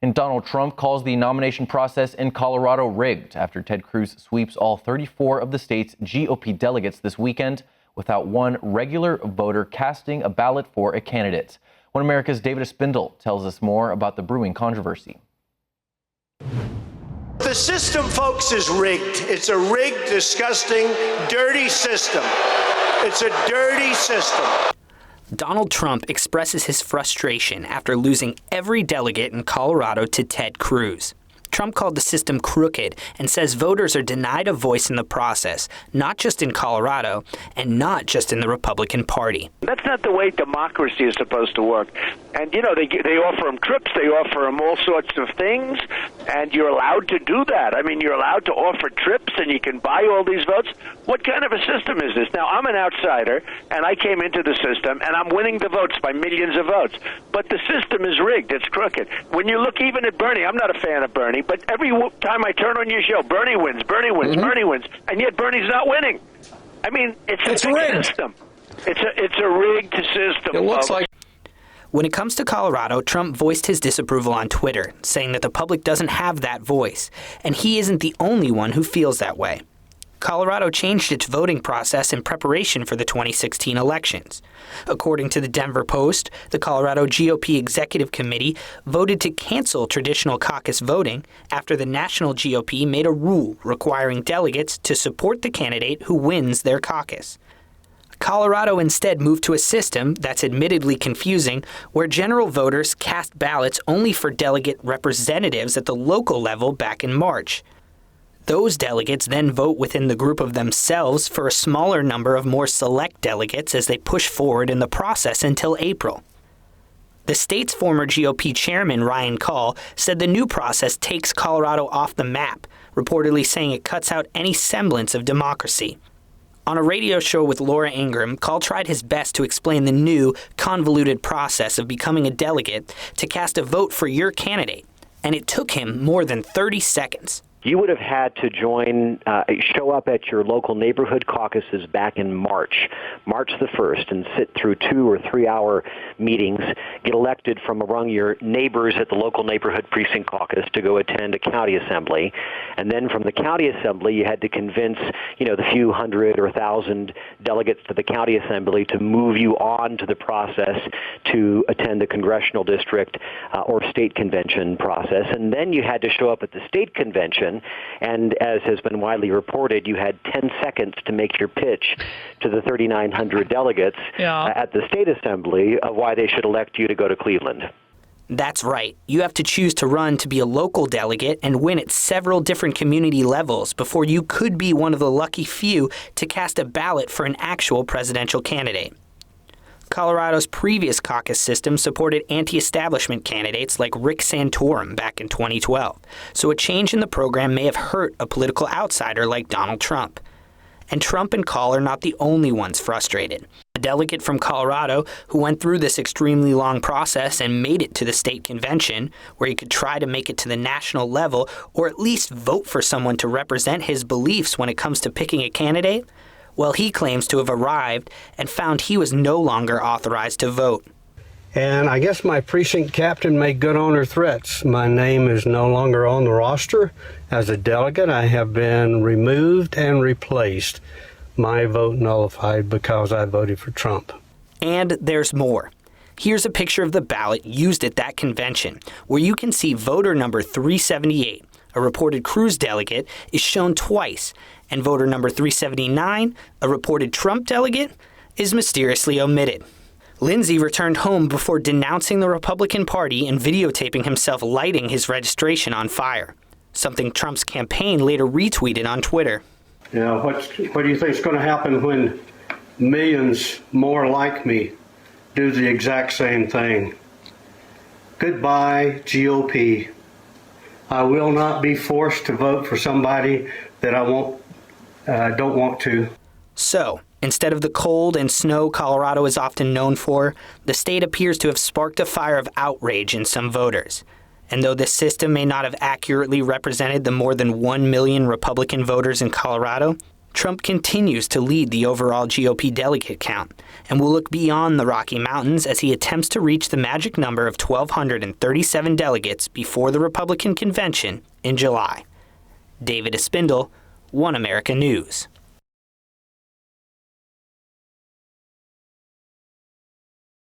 And Donald Trump calls the nomination process in Colorado rigged after Ted Cruz sweeps all 34 of the state's GOP delegates this weekend without one regular voter casting a ballot for a candidate. One America's David Espindle tells us more about the brewing controversy. The system, folks, is rigged. It's a rigged, disgusting, dirty system. It's a dirty system. Donald Trump expresses his frustration after losing every delegate in Colorado to Ted Cruz. Trump called the system crooked and says voters are denied a voice in the process, not just in Colorado and not just in the Republican Party. That's not the way democracy is supposed to work. And, you know, they offer them trips, they offer them all sorts of things, and you're allowed to do that. I mean, you're allowed to offer trips and you can buy all these votes. What kind of a system is this? Now, I'm an outsider, and I came into the system, and I'm winning the votes by millions of votes. But the system is rigged. It's crooked. When you look even at Bernie, I'm not a fan of Bernie, but every time I turn on your show, Bernie wins, Bernie wins, and yet Bernie's not winning. I mean, it's a rigged system. It's a rigged system. It looks like. When it comes to Colorado, Trump voiced his disapproval on Twitter, saying that the public doesn't have that voice, and he isn't the only one who feels that way. Colorado changed its voting process in preparation for the 2016 elections. According to the Denver Post, the Colorado GOP Executive Committee voted to cancel traditional caucus voting after the national GOP made a rule requiring delegates to support the candidate who wins their caucus. Colorado instead moved to a system that's admittedly confusing, where general voters cast ballots only for delegate representatives at the local level back in March. Those delegates then vote within the group of themselves for a smaller number of more select delegates as they push forward in the process until April. The state's former GOP chairman, Ryan Call, said the new process takes Colorado off the map, reportedly saying it cuts out any semblance of democracy. On a radio show with Laura Ingraham, Call tried his best to explain the new, convoluted process of becoming a delegate to cast a vote for your candidate, and it took him more than 30 seconds. You would have had to show up at your local neighborhood caucuses back in March the 1st, and sit through 2 or 3 hour meetings, get elected from among your neighbors at the local neighborhood precinct caucus to go attend a county assembly. And then from the county assembly, you had to convince, the few hundred or 1,000 delegates to the county assembly to move you on to the process to attend the congressional district or state convention process. And then you had to show up at the state convention. And as has been widely reported, you had 10 seconds to make your pitch to the 3,900 delegates at the state assembly of why they should elect you to go to Cleveland. That's right. You have to choose to run to be a local delegate and win at several different community levels before you could be one of the lucky few to cast a ballot for an actual presidential candidate. Colorado's previous caucus system supported anti-establishment candidates like Rick Santorum back in 2012, so a change in the program may have hurt a political outsider like Donald Trump. And Trump and Call are not the only ones frustrated. A delegate from Colorado who went through this extremely long process and made it to the state convention, where he could try to make it to the national level or at least vote for someone to represent his beliefs when it comes to picking a candidate, well, he claims to have arrived and found he was no longer authorized to vote. And I guess my precinct captain made good on her threats. My name is no longer on the roster. As a delegate, I have been removed and replaced. My vote nullified because I voted for Trump. And there's more. Here's a picture of the ballot used at that convention, where you can see voter number 378, a reported Cruz delegate, is shown twice, and voter number 379, a reported Trump delegate, is mysteriously omitted. Lindsay returned home before denouncing the Republican Party and videotaping himself lighting his registration on fire, something Trump's campaign later retweeted on Twitter. What do you think is going to happen when millions more like me do the exact same thing? Goodbye, GOP. I will not be forced to vote for somebody that I don't want to. So, instead of the cold and snow Colorado is often known for, the state appears to have sparked a fire of outrage in some voters. And though this system may not have accurately represented the more than 1 million Republican voters in Colorado, Trump continues to lead the overall GOP delegate count and will look beyond the Rocky Mountains as he attempts to reach the magic number of 1,237 delegates before the Republican convention in July. David Espindle, One America News.